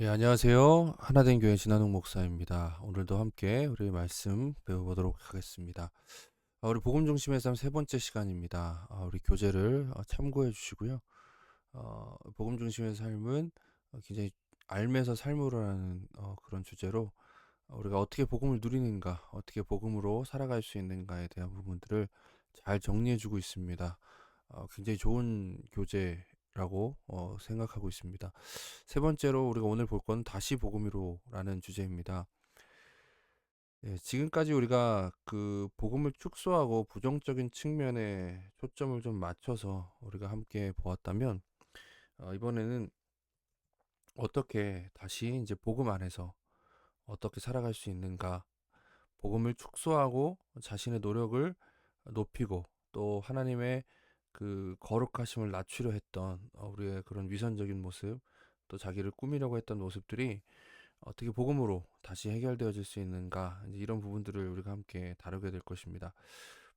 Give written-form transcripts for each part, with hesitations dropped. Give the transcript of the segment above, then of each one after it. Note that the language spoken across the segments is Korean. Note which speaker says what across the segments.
Speaker 1: 예, 안녕하세요. 하나된 교회 진한홍 목사입니다. 오늘도 함께 우리 말씀 배워보도록 하겠습니다. 우리 복음 중심의 삶 세 번째 시간입니다. 우리 교재를 참고해 주시고요. 복음 중심의 삶은 굉장히 알면서 삶으로 하는 그런 주제로 우리가 어떻게 복음을 누리는가, 어떻게 복음으로 살아갈 수 있는가에 대한 부분들을 잘 정리해 주고 있습니다. 굉장히 좋은 교재라고 생각하고 있습니다. 세 번째로 우리가 오늘 볼 건 다시 복음으로라는 주제입니다. 예, 지금까지 우리가 그 복음을 축소하고 부정적인 측면에 초점을 좀 맞춰서 우리가 함께 보았다면, 이번에는 어떻게 다시 이제 복음 안에서 어떻게 살아갈 수 있는가, 복음을 축소하고 자신의 노력을 높이고 또 하나님의 그 거룩하심을 낮추려 했던 우리의 그런 위선적인 모습, 또 자기를 꾸미려고 했던 모습들이 어떻게 복음으로 다시 해결되어질 수 있는가, 이제 이런 부분들을 우리가 함께 다루게 될 것입니다.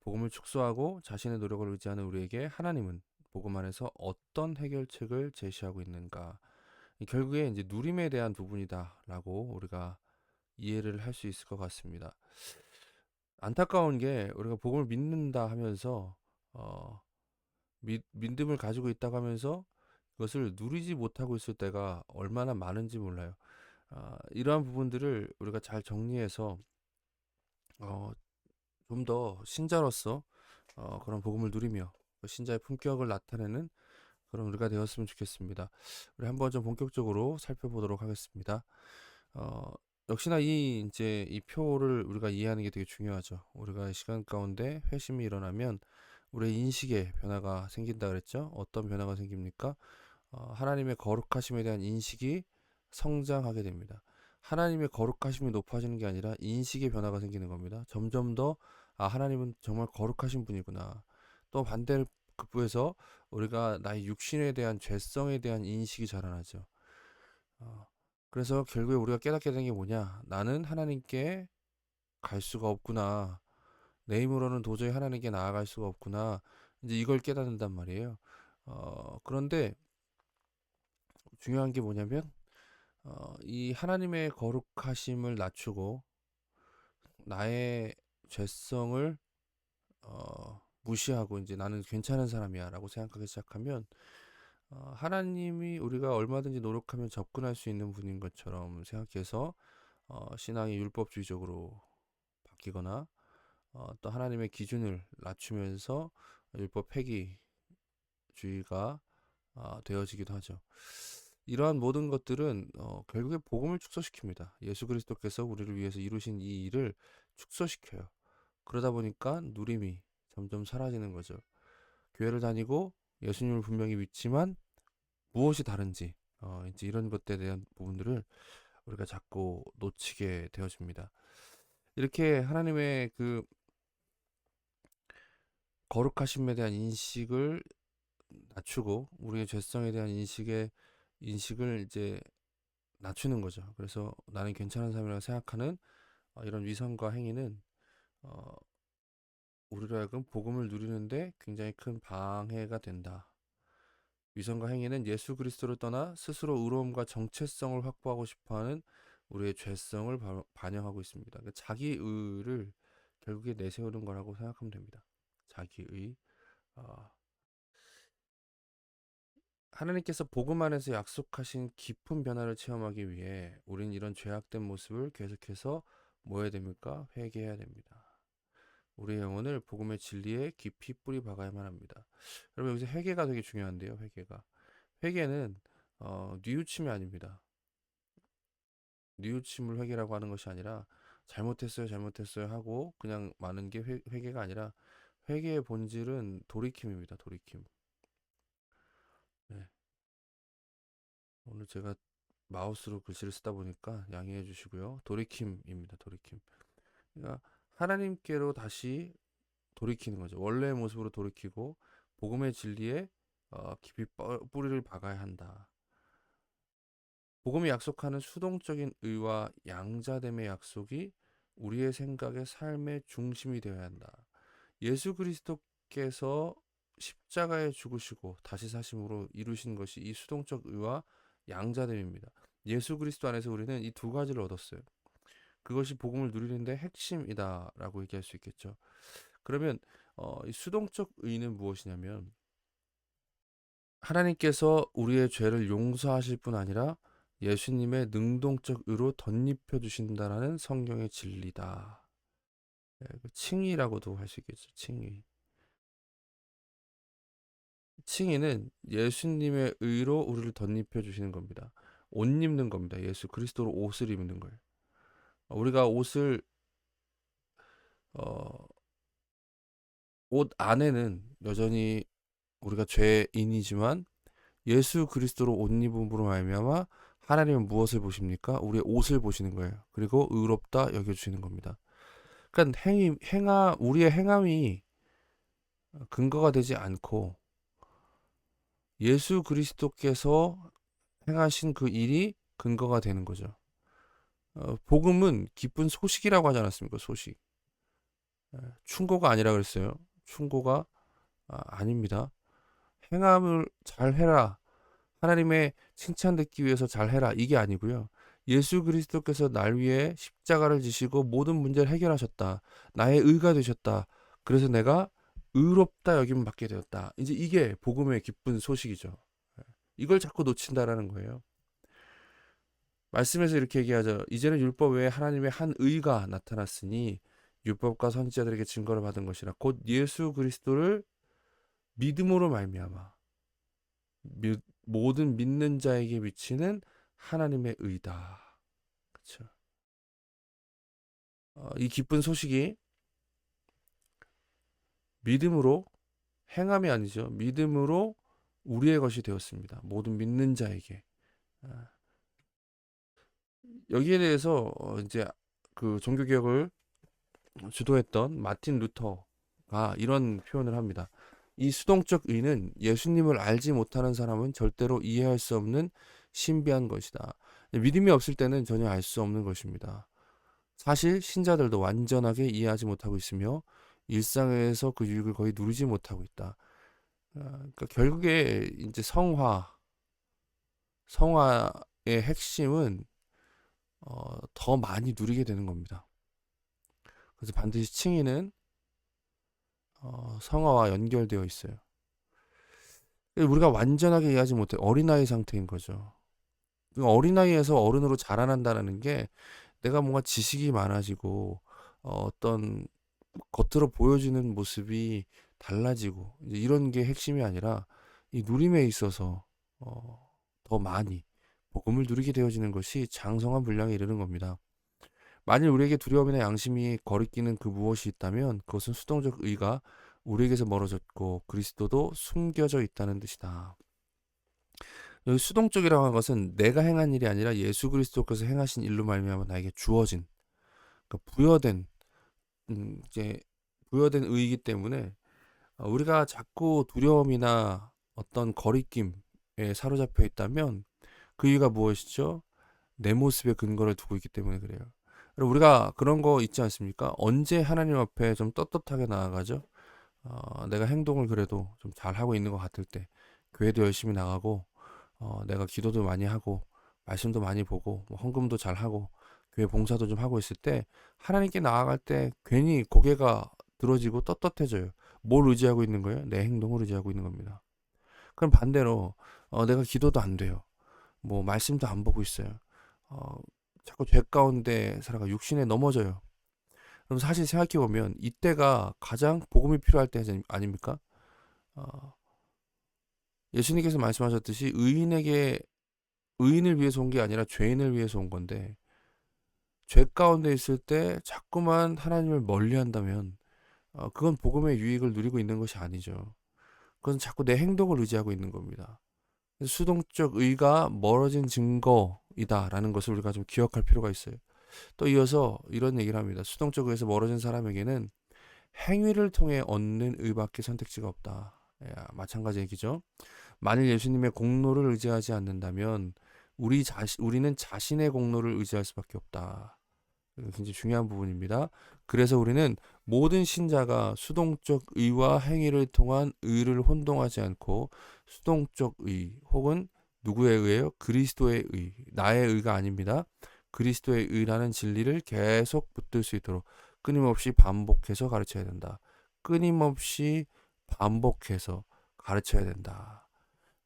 Speaker 1: 복음을 축소하고 자신의 노력을 의지하는 우리에게 하나님은 복음 안에서 어떤 해결책을 제시하고 있는가, 결국에 이제 누림에 대한 부분이다라고 우리가 이해를 할 수 있을 것 같습니다. 안타까운 게 우리가 복음을 믿는다 하면서 어, 믿음을 가지고 있다고 하면서 그것을 누리지 못하고 있을 때가 얼마나 많은지 몰라요. 이러한 부분들을 우리가 잘 정리해서 어, 좀 더 신자로서 그런 복음을 누리며 그 신자의 품격을 나타내는 그런 우리가 되었으면 좋겠습니다. 우리 한번 좀 본격적으로 살펴보도록 하겠습니다. 어, 역시나 이제 이 표를 우리가 이해하는 게 되게 중요하죠. 우리가 시간 가운데 회심이 일어나면 우리의 인식에 변화가 생긴다 그랬죠. 어떤 변화가 생깁니까? 하나님의 거룩하심에 대한 인식이 성장하게 됩니다. 하나님의 거룩하심이 높아지는 게 아니라 인식의 변화가 생기는 겁니다. 점점 더 하나님은 정말 거룩하신 분이구나. 또 반대를 극부해서 우리가 나의 육신에 대한 죄성에 대한 인식이 자라나죠. 어, 그래서 결국에 우리가 깨닫게 되는 게 뭐냐? 나는 하나님께 갈 수가 없구나. 내 힘으로는 도저히 하나님께 나아갈 수가 없구나. 이제 이걸 깨닫는단 말이에요. 그런데 중요한 게 뭐냐면 이 하나님의 거룩하심을 낮추고 나의 죄성을 무시하고 이제 나는 괜찮은 사람이야라고 생각하기 시작하면 하나님이 우리가 얼마든지 노력하면 접근할 수 있는 분인 것처럼 생각해서 신앙이 율법주의적으로 바뀌거나 또 하나님의 기준을 낮추면서 율법 폐기주의가 되어지기도 하죠. 이러한 모든 것들은 결국에 복음을 축소시킵니다. 예수 그리스도께서 우리를 위해서 이루신 이 일을 축소시켜요. 그러다 보니까 누림이 점점 사라지는 거죠. 교회를 다니고 예수님을 분명히 믿지만 무엇이 다른지 이제 이런 것들에 대한 부분들을 우리가 자꾸 놓치게 되어집니다. 이렇게 하나님의 그 거룩하심에 대한 인식을 낮추고 우리의 죄성에 대한 인식을 이제 낮추는 거죠. 그래서 나는 괜찮은 사람이라고 생각하는 이런 위선과 행위는 어, 우리로 하여금 복음을 누리는데 굉장히 큰 방해가 된다. 위선과 행위는 예수 그리스도를 떠나 스스로 의로움과 정체성을 확보하고 싶어하는 우리의 죄성을 반영하고 있습니다. 그러니까 자기의를 결국에 내세우는 거라고 생각하면 됩니다. 자기의. 어, 하나님께서 복음 안에서 약속하신 깊은 변화를 체험하기 위해 우리는 이런 죄악된 모습을 계속해서 뭐 해야 됩니까? 회개해야 됩니다. 우리의 영혼을 복음의 진리에 깊이 뿌리 박아야만 합니다. 여러분 여기서 회개가 되게 중요한데요. 회개가. 회개는 뉘우침이 아닙니다. 뉘우침을 회개라고 하는 것이 아니라 잘못했어요 하고 그냥 마는 게 회개가 아니라 회개의 본질은 돌이킴입니다. 돌이킴. 네. 오늘 제가 마우스로 글씨를 쓰다 보니까 양해해 주시고요. 돌이킴입니다. 돌이킴. 그러니까 하나님께로 다시 돌이키는 거죠. 원래의 모습으로 돌이키고 복음의 진리에 깊이 뿌리를 박아야 한다. 복음이 약속하는 수동적인 의와 양자됨의 약속이 우리의 생각의 삶의 중심이 되어야 한다. 예수 그리스도께서 십자가에 죽으시고 다시 사심으로 이루신 것이 이 수동적 의와 양자됨입니다. 예수 그리스도 안에서 우리는 이 두 가지를 얻었어요. 그것이 복음을 누리는데 핵심이다라고 얘기할 수 있겠죠. 그러면 이 수동적 의는 무엇이냐면 하나님께서 우리의 죄를 용서하실 뿐 아니라 예수님의 능동적 의로 덧입혀 주신다라는 성경의 진리다. 칭의라고도 할 수 있겠죠. 칭의. 칭의는 예수님의 의로 우리를 덧입혀 주시는 겁니다. 옷 입는 겁니다. 예수 그리스도로 옷을 입는 거예요. 우리가 어, 옷 안에는 여전히 우리가 죄인이지만 예수 그리스도로 옷 입음으로 말미암아 하나님은 무엇을 보십니까? 우리의 옷을 보시는 거예요. 그리고 의롭다 여겨주시는 겁니다. 그러니까 우리의 행함이 근거가 되지 않고 예수 그리스도께서 행하신 그 일이 근거가 되는 거죠. 복음은 기쁜 소식이라고 하지 않았습니까? 소식. 충고가 아니라 그랬어요. 충고가 아닙니다. 행함을 잘 해라. 하나님의 칭찬 듣기 위해서 잘 해라. 이게 아니고요. 예수 그리스도께서 날 위해 십자가를 지시고 모든 문제를 해결하셨다. 나의 의가 되셨다. 그래서 내가 의롭다 여김을 받게 되었다. 이제 이게 복음의 기쁜 소식이죠. 이걸 자꾸 놓친다라는 거예요. 말씀에서 이렇게 얘기하죠. 이제는 율법 외에 하나님의 한 의가 나타났으니 율법과 선지자들에게 증거를 받은 것이라. 곧 예수 그리스도를 믿음으로 말미암아 모든 믿는 자에게 미치는 하나님의 의다. 그렇죠. 이 기쁜 소식이 믿음으로 행함이 아니죠. 믿음으로 우리의 것이 되었습니다. 모든 믿는 자에게. 아, 여기에 대해서 이제 그 종교개혁을 주도했던 마틴 루터가 이런 표현을 합니다. 이 수동적 의는 예수님을 알지 못하는 사람은 절대로 이해할 수 없는 신비한 것이다. 믿음이 없을 때는 전혀 알 수 없는 것입니다. 사실 신자들도 완전하게 이해하지 못하고 있으며 일상에서 그 유익을 거의 누리지 못하고 있다. 그러니까 결국에 이제 성화의 핵심은 더 많이 누리게 되는 겁니다. 그래서 반드시 칭의는 성화와 연결되어 있어요. 우리가 완전하게 이해하지 못해 어린아이 상태인 거죠. 어린아이에서 어른으로 자라난다는 게 내가 뭔가 지식이 많아지고 어떤 겉으로 보여지는 모습이 달라지고 이제 이런 게 핵심이 아니라 이 누림에 있어서 더 많이 복음을 누리게 되어지는 것이 장성한 분량에 이르는 겁니다. 만일 우리에게 두려움이나 양심이 거리끼는 그 무엇이 있다면 그것은 수동적 의가 우리에게서 멀어졌고 그리스도도 숨겨져 있다는 뜻이다. 여기 수동적이라고 하는 것은 내가 행한 일이 아니라 예수 그리스도께서 행하신 일로 말미암아 나에게 주어진, 그러니까 이제 부여된 의이기 때문에 우리가 자꾸 두려움이나 어떤 거리낌에 사로잡혀 있다면 그 이유가 무엇이죠? 내 모습에 근거를 두고 있기 때문에 그래요. 우리가 그런 거 있지 않습니까? 언제 하나님 앞에 좀 떳떳하게 나아가죠? 내가 행동을 그래도 좀 잘하고 있는 것 같을 때, 교회도 열심히 나가고, 내가 기도도 많이 하고, 말씀도 많이 보고, 뭐 헌금도 잘 하고, 교회 봉사도 좀 하고 있을 때, 하나님께 나아갈 때 괜히 고개가 들어지고 떳떳해져요. 뭘 의지하고 있는 거예요? 내 행동을 의지하고 있는 겁니다. 그럼 반대로, 내가 기도도 안 돼요. 뭐, 말씀도 안 보고 있어요. 어, 자꾸 죄 가운데 살아가 육신에 넘어져요. 그럼 사실 생각해보면 이때가 가장 복음이 필요할 때 아닙니까? 어, 예수님께서 말씀하셨듯이 의인을 위해서 온 게 아니라 죄인을 위해서 온 건데 죄 가운데 있을 때 자꾸만 하나님을 멀리 한다면 그건 복음의 유익을 누리고 있는 것이 아니죠. 그건 자꾸 내 행동을 의지하고 있는 겁니다. 수동적 의가 멀어진 증거이다라는 것을 우리가 좀 기억할 필요가 있어요. 또 이어서 이런 얘기를 합니다. 수동적 의에서 멀어진 사람에게는 행위를 통해 얻는 의밖에 선택지가 없다. 마찬가지 얘기죠. 만일 예수님의 공로를 의지하지 않는다면 우리는 자신의 공로를 의지할 수밖에 없다. 이거 굉장히 중요한 부분입니다. 그래서 우리는 모든 신자가 수동적 의와 행위를 통한 의를 혼동하지 않고 수동적 의 혹은 누구의 의예요? 그리스도의 의. 나의 의가 아닙니다. 그리스도의 의라는 진리를 계속 붙들 수 있도록 끊임없이 반복해서 가르쳐야 된다. 끊임없이 반복해서 가르쳐야 된다.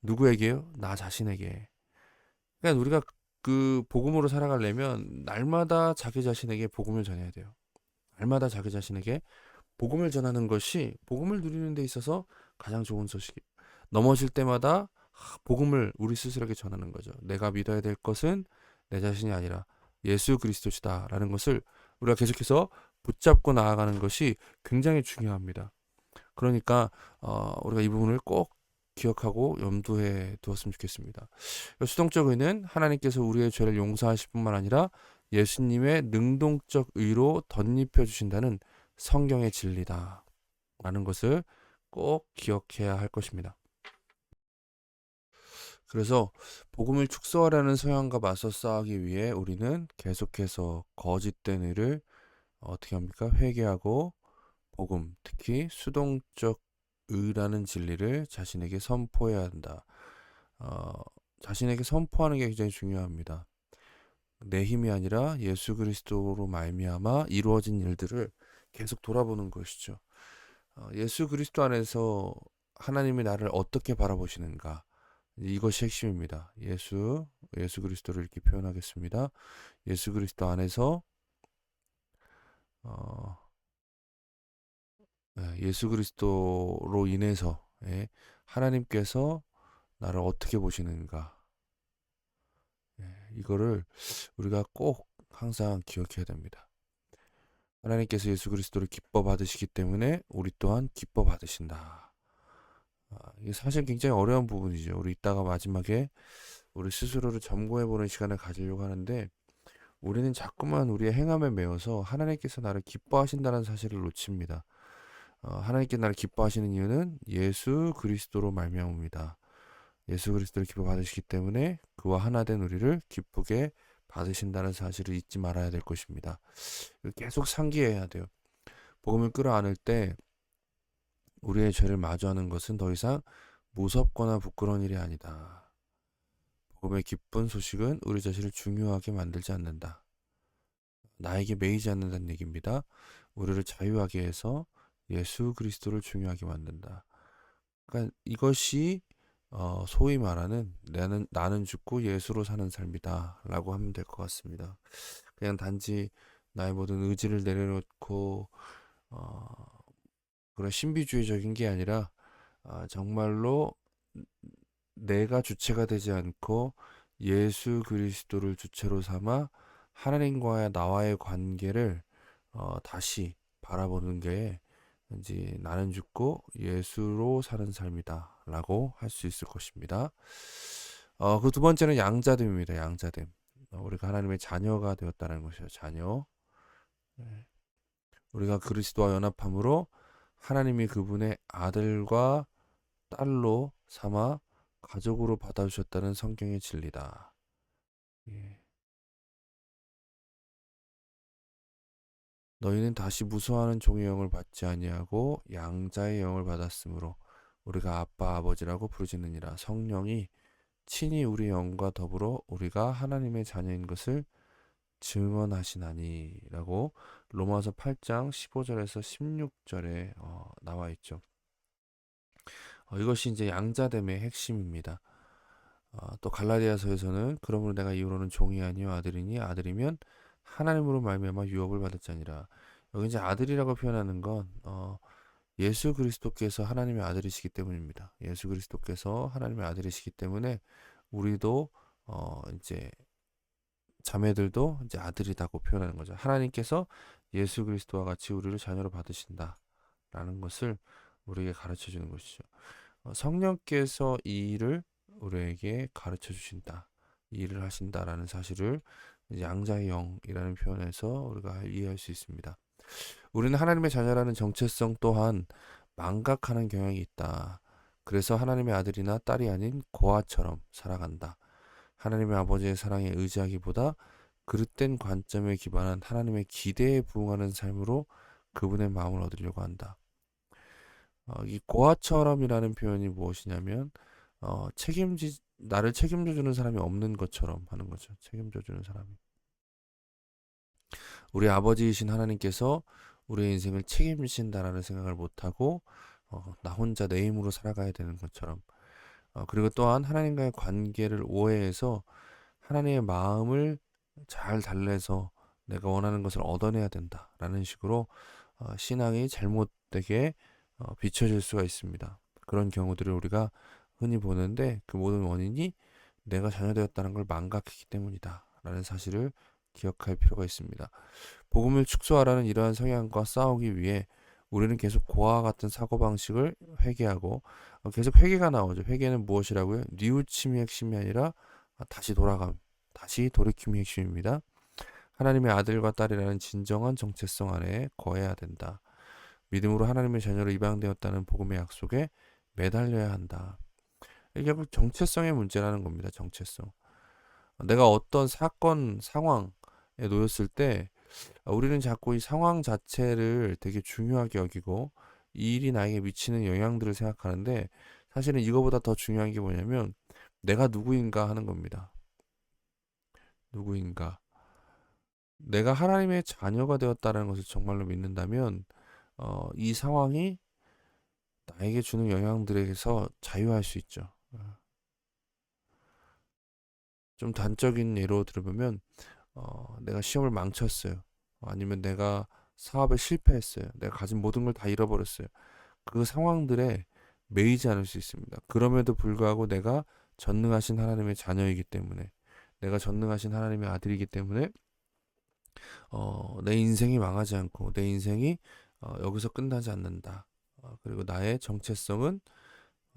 Speaker 1: 누구에게요? 나 자신에게. 그러니까 우리가 그 복음으로 살아가려면 날마다 자기 자신에게 복음을 전해야 돼요. 날마다 자기 자신에게 복음을 전하는 것이 복음을 누리는 데 있어서 가장 좋은 소식이에요. 넘어질 때마다 복음을 우리 스스로에게 전하는 거죠. 내가 믿어야 될 것은 내 자신이 아니라 예수 그리스도시다라는 것을 우리가 계속해서 붙잡고 나아가는 것이 굉장히 중요합니다. 그러니까 우리가 이 부분을 꼭 기억하고 염두에 두었으면 좋겠습니다. 수동적 의는 하나님께서 우리의 죄를 용서하실 뿐만 아니라 예수님의 능동적 의로 덧입혀 주신다는 성경의 진리다 라는 것을 꼭 기억해야 할 것입니다. 그래서 복음을 축소하려는 성향과 맞서 싸우기 위해 우리는 계속해서 거짓된 의를 어떻게 합니까? 회개하고 복음, 특히 수동적 의라는 진리를 자신에게 선포해야 한다. 자신에게 선포하는 게 굉장히 중요합니다. 내 힘이 아니라 예수 그리스도로 말미암아 이루어진 일들을 계속 돌아보는 것이죠. 예수 그리스도 안에서 하나님이 나를 어떻게 바라보시는가? 이것이 핵심입니다. 예수 그리스도를 이렇게 표현하겠습니다. 예수 그리스도 안에서 어, 예수 그리스도로 인해서 하나님께서 나를 어떻게 보시는가? 이거를 우리가 꼭 항상 기억해야 됩니다. 하나님께서 예수 그리스도를 기뻐 받으시기 때문에 우리 또한 기뻐 받으신다. 이게 사실 굉장히 어려운 부분이죠. 우리 이따가 마지막에 우리 스스로를 점검해보는 시간을 가지려고 하는데 우리는 자꾸만 우리의 행함에 매여서 하나님께서 나를 기뻐하신다는 사실을 놓칩니다. 하나님께 나를 기뻐하시는 이유는 예수 그리스도로 말미암습니다. 예수 그리스도를 기뻐 받으시기 때문에 그와 하나 된 우리를 기쁘게 받으신다는 사실을 잊지 말아야 될 것입니다. 계속 상기해야 돼요. 복음을 끌어안을 때 우리의 죄를 마주하는 것은 더 이상 무섭거나 부끄러운 일이 아니다. 복음의 기쁜 소식은 우리 자신을 중요하게 만들지 않는다. 나에게 매이지 않는다는 얘기입니다. 우리를 자유하게 해서 예수 그리스도를 중요하게 만든다. 그러니까 이것이 소위 말하는 나는 죽고 예수로 사는 삶이다 라고 하면 될 것 같습니다. 그냥 단지 나의 모든 의지를 내려놓고 그런 신비주의적인 게 아니라 정말로 내가 주체가 되지 않고 예수 그리스도를 주체로 삼아 하나님과의 나와의 관계를 다시 바라보는 게 왠지 나는 죽고 예수로 사는 삶이다 라고 할 수 있을 것입니다. 그 두 번째는 양자됨입니다. 양자됨. 우리가 하나님의 자녀가 되었다는 것이죠. 자녀. 우리가 그리스도와 연합함으로 하나님이 그분의 아들과 딸로 삼아 가족으로 받아주셨다는 성경의 진리다. 예. 너희는 다시 무서워하는 종의 영을 받지 아니하고 양자의 영을 받았으므로 우리가 아빠 아버지라고 부르짖느니라. 성령이 친히 우리 영과 더불어 우리가 하나님의 자녀인 것을 증언하시나니라고 로마서 8장 15절에서 16절에 나와 있죠. 이것이 이제 양자됨의 핵심입니다. 또 갈라디아서에서는 그러므로 내가 이후로는 종이 아니요 아들이니 아들이면 하나님으로 말미암아 유업을 받았자니라. 여기 이제 아들이라고 표현하는 건 예수 그리스도께서 하나님의 아들이시기 때문입니다. 예수 그리스도께서 하나님의 아들이시기 때문에 우리도 이제 자매들도 이제 아들이라고 표현하는 거죠. 하나님께서 예수 그리스도와 같이 우리를 자녀로 받으신다라는 것을 우리에게 가르쳐 주는 것이죠. 성령께서 이 일을 우리에게 가르쳐 주신다. 이 일을 하신다라는 사실을 양자의 영이라는 표현에서 우리가 이해할 수 있습니다. 우리는 하나님의 자녀라는 정체성 또한 망각하는 경향이 있다. 그래서 하나님의 아들이나 딸이 아닌 고아처럼 살아간다. 하나님의 아버지의 사랑에 의지하기보다 그릇된 관점에 기반한 하나님의 기대에 부응하는 삶으로 그분의 마음을 얻으려고 한다. 이 고아처럼이라는 표현이 무엇이냐면 나를 책임져 주는 사람이 없는 것처럼 하는 거죠. 책임져 주는 사람이. 우리 아버지이신 하나님께서 우리의 인생을 책임지신다라는 생각을 못하고 나 혼자 내 힘으로 살아가야 되는 것처럼. 그리고 또한 하나님과의 관계를 오해해서 하나님의 마음을 잘 달래서 내가 원하는 것을 얻어내야 된다라는 식으로 신앙이 잘못되게 비춰질 수가 있습니다. 그런 경우들을 우리가 흔히 보는데 그 모든 원인이 내가 자녀되었다는 걸 망각했기 때문이다 라는 사실을 기억할 필요가 있습니다. 복음을 축소하라는 이러한 성향과 싸우기 위해 우리는 계속 고아와 같은 사고방식을 회개하고 계속 회개가 나오죠. 회개는 무엇이라고요? 뉘우침이 핵심이 아니라 다시 돌아감, 다시 돌이킴이 핵심입니다. 하나님의 아들과 딸이라는 진정한 정체성 안에 거해야 된다. 믿음으로 하나님의 자녀로 입양되었다는 복음의 약속에 매달려야 한다. 이게 결국 정체성의 문제라는 겁니다. 정체성. 내가 어떤 사건, 상황에 놓였을 때 우리는 자꾸 이 상황 자체를 되게 중요하게 여기고 이 일이 나에게 미치는 영향들을 생각하는데 사실은 이거보다 더 중요한 게 뭐냐면 내가 누구인가 하는 겁니다. 누구인가. 내가 하나님의 자녀가 되었다는 것을 정말로 믿는다면 이 상황이 나에게 주는 영향들에서 자유할 수 있죠. 좀 단적인 예로 들어보면 내가 시험을 망쳤어요. 아니면 내가 사업에 실패했어요. 내가 가진 모든 걸 다 잃어버렸어요. 그 상황들에 매이지 않을 수 있습니다. 그럼에도 불구하고 내가 전능하신 하나님의 자녀이기 때문에 내가 전능하신 하나님의 아들이기 때문에 내 인생이 망하지 않고 내 인생이 여기서 끝나지 않는다. 그리고 나의 정체성은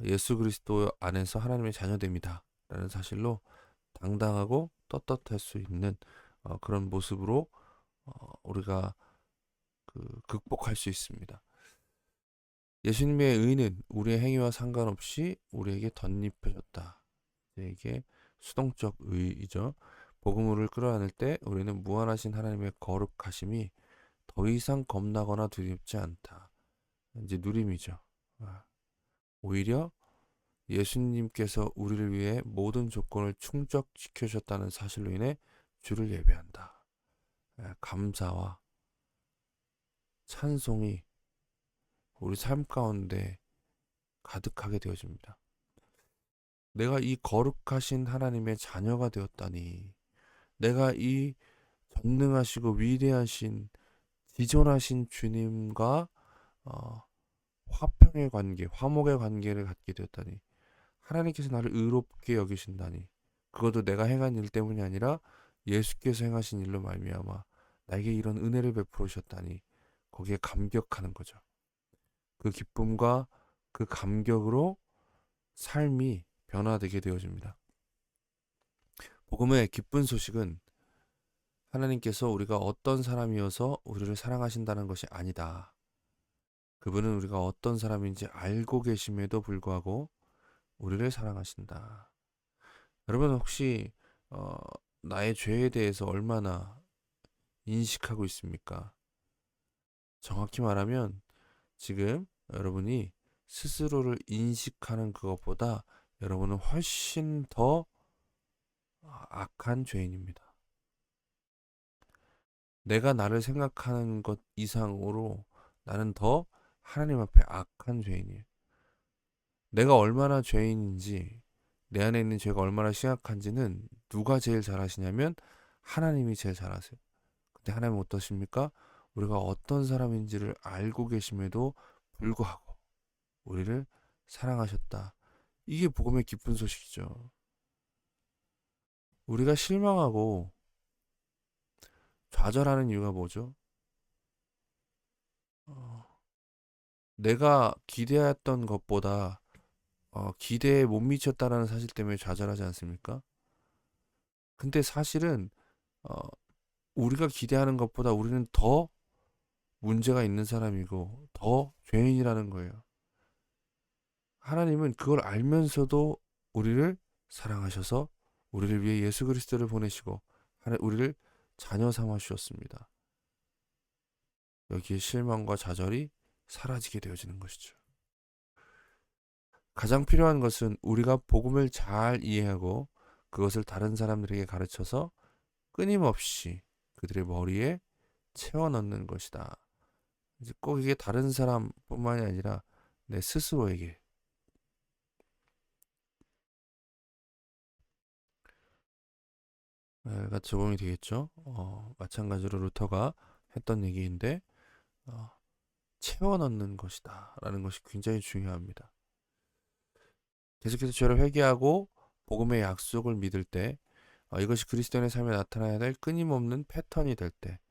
Speaker 1: 예수 그리스도 안에서 하나님의 자녀됨이다. 라는 사실로 당당하고 떳떳할 수 있는 그런 모습으로 우리가 극복할 수 있습니다. 예수님의 의는 우리의 행위와 상관없이 우리에게 덧입혀졌다. 이게 수동적 의이죠. 복음을 끌어안을 때 우리는 무한하신 하나님의 거룩하심이 더 이상 겁나거나 두렵지 않다. 이제 누림이죠. 오히려 예수님께서 우리를 위해 모든 조건을 충족시켜 주셨다는 사실로 인해 주를 예배한다. 감사와 찬송이 우리 삶 가운데 가득하게 되어집니다. 내가 이 거룩하신 하나님의 자녀가 되었다니, 내가 이 전능하시고 위대하신 지존하신 주님과 화평의 관계, 화목의 관계를 갖게 되었다니, 하나님께서 나를 의롭게 여기신다니, 그것도 내가 행한 일 때문이 아니라 예수께서 행하신 일로 말미암아 나에게 이런 은혜를 베풀어 주셨다니, 거기에 감격하는 거죠. 그 기쁨과 그 감격으로 삶이 변화되게 되어집니다. 복음의 기쁜 소식은 하나님께서 우리가 어떤 사람이어서 우리를 사랑하신다는 것이 아니다. 그분은 우리가 어떤 사람인지 알고 계심에도 불구하고 우리를 사랑하신다. 여러분 혹시 나의 죄에 대해서 얼마나 인식하고 있습니까? 정확히 말하면 지금 여러분이 스스로를 인식하는 그것보다 여러분은 훨씬 더 악한 죄인입니다. 내가 나를 생각하는 것 이상으로 나는 더 하나님 앞에 악한 죄인이에요. 내가 얼마나 죄인인지, 내 안에 있는 죄가 얼마나 심각한지는 누가 제일 잘 아시냐면 하나님이 제일 잘 아세요. 근데 하나님은 어떠십니까? 우리가 어떤 사람인지를 알고 계심에도 불구하고 우리를 사랑하셨다. 이게 복음의 기쁜 소식이죠. 우리가 실망하고 좌절하는 이유가 뭐죠? 내가 기대했던 것보다 기대에 못 미쳤다라는 사실 때문에 좌절하지 않습니까? 근데 사실은 어, 우리가 기대하는 것보다 우리는 더 문제가 있는 사람이고 더 죄인이라는 거예요. 하나님은 그걸 알면서도 우리를 사랑하셔서 우리를 위해 예수 그리스도를 보내시고 우리를 자녀 삼아 주셨습니다. 여기에 실망과 좌절이 사라지게 되어지는 것이죠. 가장 필요한 것은 우리가 복음을 잘 이해하고 그것을 다른 사람들에게 가르쳐서 끊임없이 그들의 머리에 채워 넣는 것이다. 이제 꼭 이게 다른 사람뿐만이 아니라 내 스스로에게 가 적용이 되겠죠. 마찬가지로 루터가 했던 얘기인데 어, 채워 넣는 것이다 라는 것이 굉장히 중요합니다. 계속해서 죄를 회개하고 복음의 약속을 믿을 때 이것이 그리스도인의 삶에 나타나야 될 끊임없는 패턴이 될 때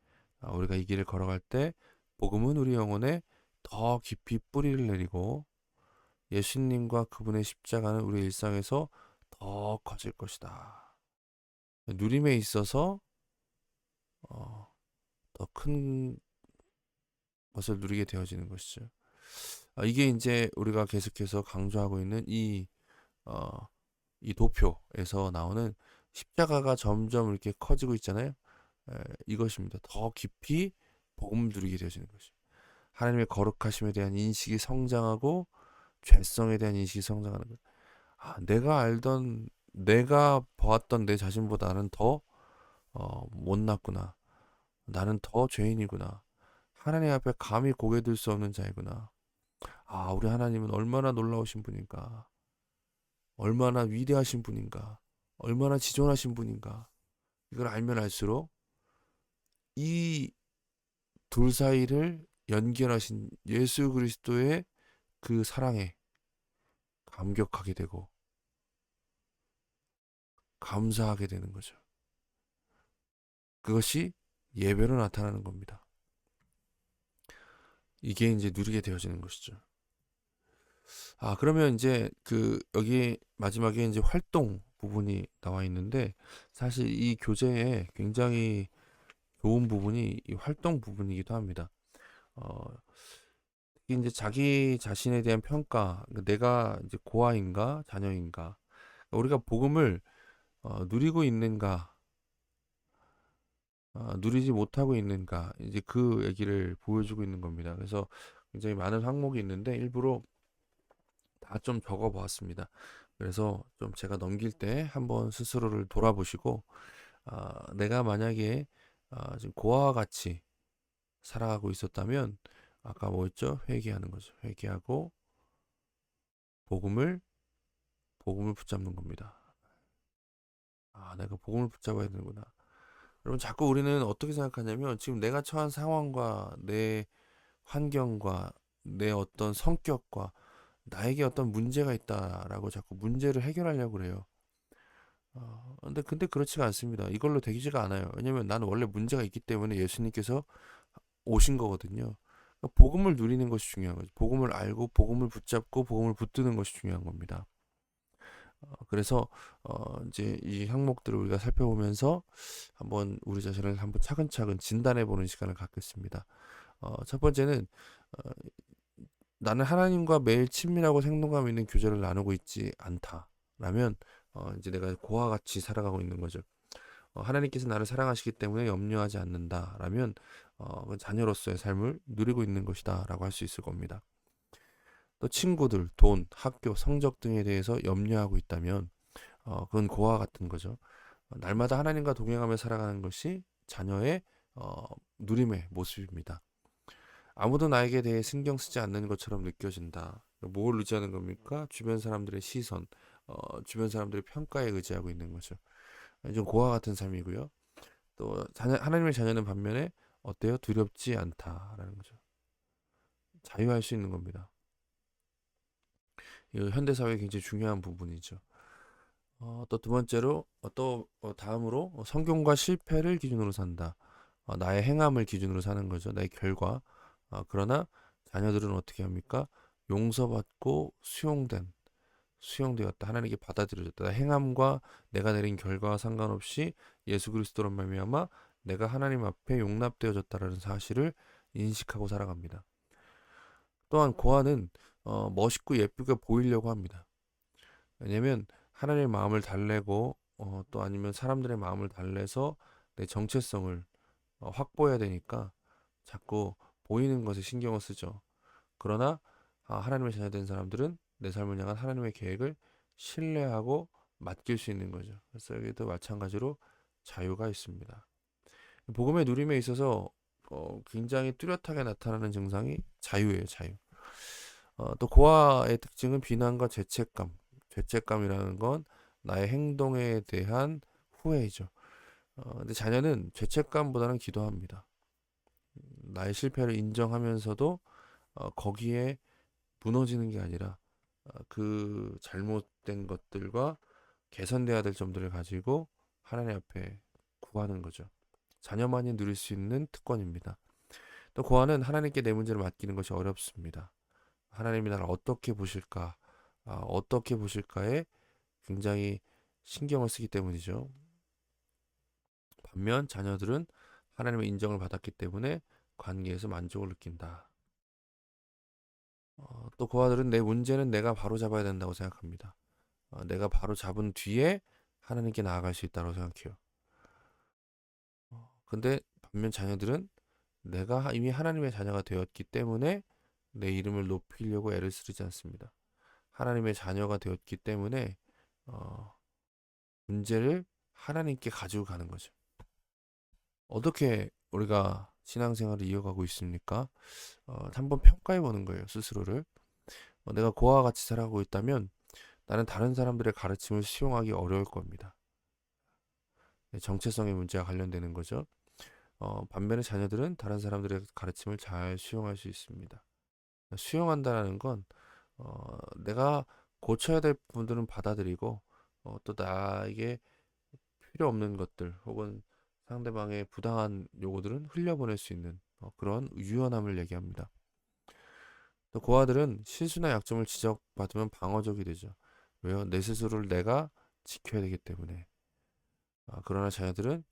Speaker 1: 우리가 이 길을 걸어갈 때 복음은 우리 영혼에 더 깊이 뿌리를 내리고 예수님과 그분의 십자가는 우리 일상에서 더 커질 것이다. 누림에 있어서 더 큰 것을 누리게 되어지는 것이죠. 이게 이제 우리가 계속해서 강조하고 있는 어, 이 도표에서 나오는 십자가가 점점 이렇게 커지고 있잖아요. 이것입니다. 더 깊이 복음을 누리게 되어지는 것이죠. 하나님의 거룩하심에 대한 인식이 성장하고 죄성에 대한 인식이 성장하는 거예요. 내가 보았던 내 자신보다 나는 더 못났구나. 나는 더 죄인이구나. 하나님 앞에 감히 고개 들 수 없는 자이구나. 우리 하나님은 얼마나 놀라우신 분인가. 얼마나 위대하신 분인가. 얼마나 지존하신 분인가. 이걸 알면 알수록 이 둘 사이를 연결하신 예수 그리스도의 그 사랑에 감격하게 되고 감사하게 되는 거죠. 그것이 예배로 나타나는 겁니다. 이게 이제 누리게 되어지는 것이죠. 그러면 이제 여기 마지막에 이제 활동 부분이 나와 있는데 사실 이 교재에 굉장히 좋은 부분이 이 활동 부분이기도 합니다. 어, 특히 이제 자기 자신에 대한 평가, 내가 이제 고아인가 자녀인가, 우리가 복음을 누리고 있는가, 누리지 못하고 있는가, 이제 그 얘기를 보여주고 있는 겁니다. 그래서 굉장히 많은 항목이 있는데 일부러 다 좀 적어 보았습니다. 그래서 좀 제가 넘길 때 한번 스스로를 돌아보시고 내가 만약에 지금 고아와 같이 살아가고 있었다면 아까 뭐였죠? 회개하는 거죠. 회개하고 복음을 붙잡는 겁니다. 내가 복음을 붙잡아야 되는구나. 여러분 자꾸 우리는 어떻게 생각하냐면 지금 내가 처한 상황과 내 환경과 내 어떤 성격과 나에게 어떤 문제가 있다라고 자꾸 문제를 해결하려고 그래요. 근데 그렇지가 않습니다. 이걸로 되지가 않아요. 왜냐면 나는 원래 문제가 있기 때문에 예수님께서 오신 거거든요. 그러니까 복음을 누리는 것이 중요한 거죠. 복음을 알고 복음을 붙잡고 복음을 붙드는 것이 중요한 겁니다. 그래서 이제 이 항목들을 우리가 살펴보면서 한번 우리 자신을 한번 차근차근 진단해 보는 시간을 갖겠습니다. 첫 번째는 어, 나는 하나님과 매일 친밀하고 생동감 있는 교제를 나누고 있지 않다라면 이제 내가 고와 같이 살아가고 있는 거죠. 하나님께서 나를 사랑하시기 때문에 염려하지 않는다라면 그 자녀로서의 삶을 누리고 있는 것이다라고 할 수 있을 겁니다. 또 친구들, 돈, 학교, 성적 등에 대해서 염려하고 있다면 그건 고와 같은 거죠. 날마다 하나님과 동행하며 살아가는 것이 자녀의 누림의 모습입니다. 아무도 나에게 대해 신경 쓰지 않는 것처럼 느껴진다. 뭘 의지하는 겁니까? 주변 사람들의 시선, 주변 사람들의 평가에 의지하고 있는 거죠. 좀 고와 같은 삶이고요. 또 하나님의 자녀는 반면에 어때요? 두렵지 않다라는 거죠. 자유할 수 있는 겁니다. 이 현대 사회의 굉장히 중요한 부분이죠. 또 두 번째로 다음으로 성공과 실패를 기준으로 산다. 나의 행함을 기준으로 사는 거죠. 나의 결과. 그러나 자녀들은 어떻게 합니까? 용서받고 수용되었다. 하나님께 받아들여졌다. 행함과 내가 내린 결과와 상관없이 예수 그리스도로 말미암아 내가 하나님 앞에 용납되어졌다라는 사실을 인식하고 살아갑니다. 또한 고아는 멋있고 예쁘게 보이려고 합니다. 왜냐면 하나님의 마음을 달래고 또 아니면 사람들의 마음을 달래서 내 정체성을 확보해야 되니까 자꾸 보이는 것에 신경을 쓰죠. 그러나 하나님의 자녀 된 사람들은 내 삶을 향한 하나님의 계획을 신뢰하고 맡길 수 있는 거죠. 그래서 여기도 마찬가지로 자유가 있습니다. 복음의 누림에 있어서 굉장히 뚜렷하게 나타나는 증상이 자유예요, 자유. 또 고아의 특징은 비난과 죄책감. 죄책감이라는 건 나의 행동에 대한 후회이죠. 근데 자녀는 죄책감보다는 기도합니다. 나의 실패를 인정하면서도 거기에 무너지는 게 아니라 그 잘못된 것들과 개선돼야 될 점들을 가지고 하나님 앞에 구하는 거죠. 자녀만이 누릴 수 있는 특권입니다. 또 고아는 하나님께 내 문제를 맡기는 것이 어렵습니다. 하나님이 나를 어떻게 보실까, 어떻게 보실까에 굉장히 신경을 쓰기 때문이죠. 반면 자녀들은 하나님의 인정을 받았기 때문에 관계에서 만족을 느낀다. 또 고아들은 내 문제는 내가 바로 잡아야 된다고 생각합니다. 내가 바로 잡은 뒤에 하나님께 나아갈 수 있다고 생각해요. 근데 반면 자녀들은 내가 이미 하나님의 자녀가 되었기 때문에 내 이름을 높이려고 애를 쓰지 않습니다. 하나님의 자녀가 되었기 때문에 어, 문제를 하나님께 가지고 가는 거죠. 어떻게 우리가 신앙생활을 이어가고 있습니까? 한번 평가해 보는 거예요, 스스로를. 내가 고아와 같이 살아가고 있다면 나는 다른 사람들의 가르침을 수용하기 어려울 겁니다. 네, 정체성의 문제와 관련되는 거죠. 반면에 자녀들은 다른 사람들의 가르침을 잘 수용할 수 있습니다. 수용한다는 건 내가 고쳐야 될 부분들은 받아들이고 또 나에게 필요 없는 것들 혹은 상대방의 부당한 요구들은 흘려보낼 수 있는 그런 유연함을 얘기합니다. 또 고아들은 실수나 약점을 지적받으면 방어적이 되죠. 왜요? 내 스스로를 내가 지켜야 되기 때문에. 그러나 자녀들은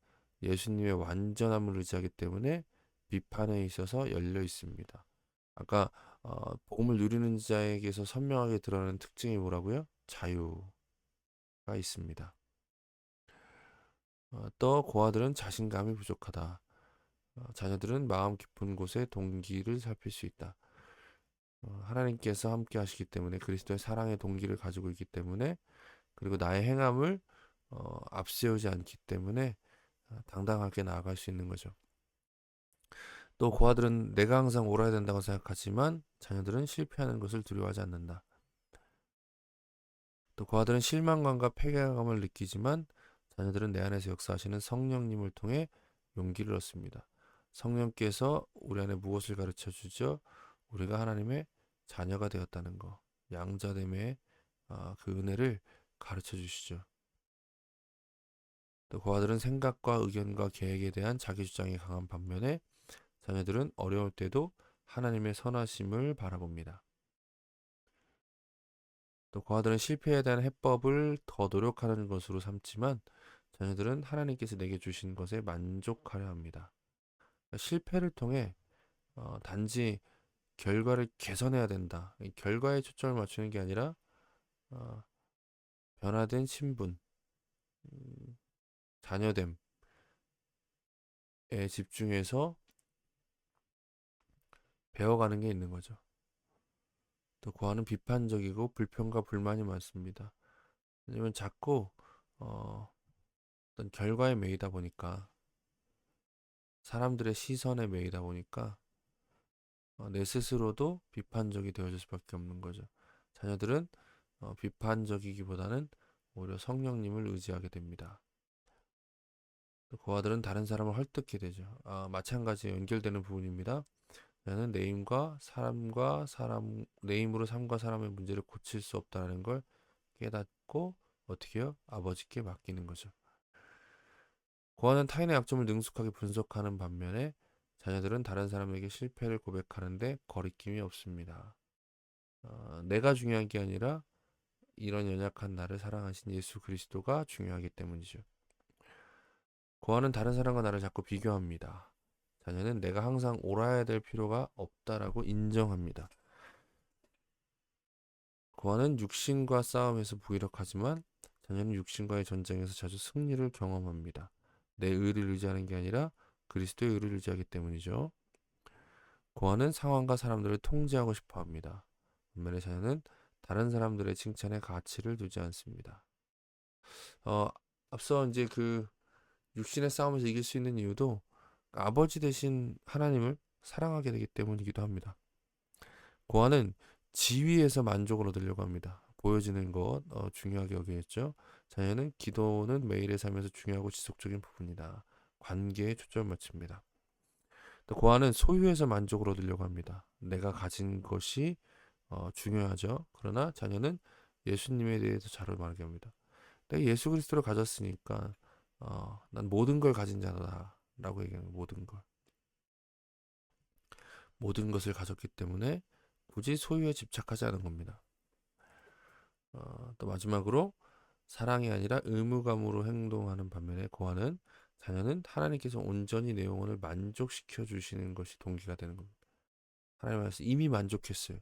Speaker 1: 예수님의 완전함을 의지하기 때문에 비판에 있어서 열려 있습니다. 아까 복음을 누리는 자에게서 선명하게 드러나는 특징이 뭐라고요? 자유가 있습니다. 또 고아들은 자신감이 부족하다. 자녀들은 마음 깊은 곳에 동기를 살필 수 있다. 하나님께서 함께 하시기 때문에 그리스도의 사랑의 동기를 가지고 있기 때문에 그리고 나의 행함을 앞세우지 않기 때문에 당당하게 나아갈 수 있는 거죠. 또 고아들은 내가 항상 옳아야 된다고 생각하지만 자녀들은 실패하는 것을 두려워하지 않는다. 또 고아들은 실망감과 패배감을 느끼지만 자녀들은 내 안에서 역사하시는 성령님을 통해 용기를 얻습니다. 성령께서 우리 안에 무엇을 가르쳐 주죠? 우리가 하나님의 자녀가 되었다는 거, 양자됨의 그 은혜를 가르쳐 주시죠. 또 고아들은 생각과 의견과 계획에 대한 자기 주장이 강한 반면에 자녀들은 어려울 때도 하나님의 선하심을 바라봅니다. 또 고아들은 실패에 대한 해법을 더 노력하는 것으로 삼지만 자녀들은 하나님께서 내게 주신 것에 만족하려 합니다. 그러니까 실패를 통해 단지 결과를 개선해야 된다. 이 결과에 초점을 맞추는 게 아니라 어, 변화된 신분, 음, 자녀됨에 집중해서 배워가는 게 있는 거죠. 또 고아는 비판적이고 불평과 불만이 많습니다. 왜냐면 자꾸 어떤 결과에 매이다 보니까 사람들의 시선에 매이다 보니까 내 스스로도 비판적이 되어질 수밖에 없는 거죠. 자녀들은 비판적이기보다는 오히려 성령님을 의지하게 됩니다. 또 고아들은 다른 사람을 헐뜯게 되죠. 마찬가지에 연결되는 부분입니다. 나는 내 힘으로 삶과 사람의 문제를 고칠 수 없다는 걸 깨닫고 어떻게 해요? 아버지께 맡기는 거죠. 고아는 타인의 약점을 능숙하게 분석하는 반면에 자녀들은 다른 사람에게 실패를 고백하는데 거리낌이 없습니다. 내가 중요한 게 아니라 이런 연약한 나를 사랑하신 예수 그리스도가 중요하기 때문이죠. 고아는 다른 사람과 나를 자꾸 비교합니다. 자녀는 내가 항상 옳아야 될 필요가 없다라고 인정합니다. 고아는 육신과 싸움에서 무기력하지만 자녀는 육신과의 전쟁에서 자주 승리를 경험합니다. 내 의를 의지하는 게 아니라 그리스도의 의를 의지하기 때문이죠. 고아는 상황과 사람들을 통제하고 싶어 합니다. 반면에 자녀는 다른 사람들의 칭찬에 가치를 두지 않습니다. 어, 앞서 이제 그 육신의 싸움에서 이길 수 있는 이유도 아버지 대신 하나님을 사랑하게 되기 때문이기도 합니다. 고아는 지위에서 만족을 얻으려고 합니다. 보여지는 것 중요하게 여기겠죠. 자녀는 기도는 매일의 삶에서 중요하고 지속적인 부분이다. 관계에 초점을 맞춥니다. 또 고아는 소유에서 만족을 얻으려고 합니다. 내가 가진 것이 중요하죠. 그러나 자녀는 예수님에 대해서 잘 말하게 합니다. 내가 예수 그리스도를 가졌으니까 난 모든 걸 가진 자다라고 얘기하는 모든 걸. 모든 것을 가졌기 때문에 굳이 소유에 집착하지 않은 겁니다. 또 마지막으로 사랑이 아니라 의무감으로 행동하는 반면에 고아는 자녀는 하나님께서 온전히 내 영혼을 만족시켜 주시는 것이 동기가 되는 겁니다. 하나님 안에서 이미 만족했어요.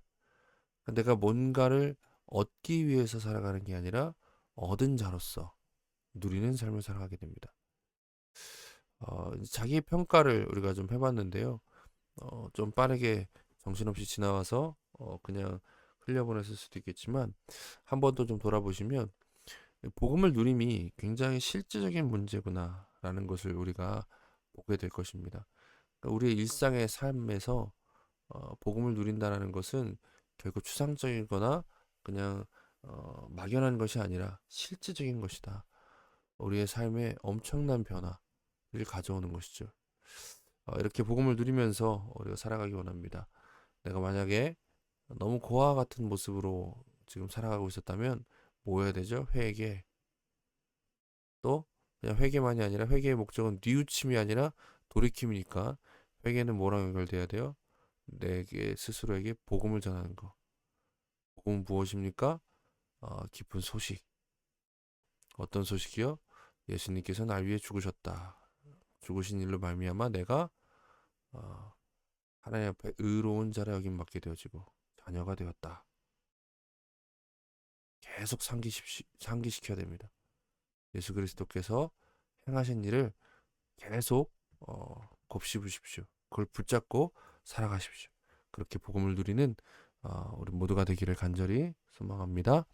Speaker 1: 내가 뭔가를 얻기 위해서 살아가는 게 아니라 얻은 자로서 누리는 삶을 살아가게 됩니다. 자기 평가를 우리가 좀 해봤는데요. 좀 빠르게 정신없이 지나와서 그냥 흘려보냈을 수도 있겠지만 한 번 더 좀 돌아보시면 복음을 누림이 굉장히 실제적인 문제구나라는 것을 우리가 보게 될 것입니다. 그러니까 우리의 일상의 삶에서 복음을 누린다라는 것은 결국 추상적이거나 그냥 막연한 것이 아니라 실제적인 것이다. 우리의 삶에 엄청난 변화를 가져오는 것이죠. 이렇게 복음을 누리면서 우리가 살아가기 원합니다. 내가 만약에 너무 고아 같은 모습으로 지금 살아가고 있었다면 뭐 해야 되죠? 회개. 또 그냥 회개만이 아니라 회개의 목적은 뉘우침이 아니라 돌이킴이니까 회개는 뭐랑 연결돼야 돼요? 내게 스스로에게 복음을 전하는 거. 복음은 무엇입니까? 기쁜 소식. 어떤 소식이요? 예수님께서 날 위해 죽으셨다. 죽으신 일로 말미암아 내가 어, 하나님 앞에 의로운 자라 여김 받게 되어지고 자녀가 되었다. 계속 상기시켜야 됩니다. 예수 그리스도께서 행하신 일을 계속 곱씹으십시오. 그걸 붙잡고 살아가십시오. 그렇게 복음을 누리는 우리 모두가 되기를 간절히 소망합니다.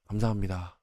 Speaker 1: 감사합니다.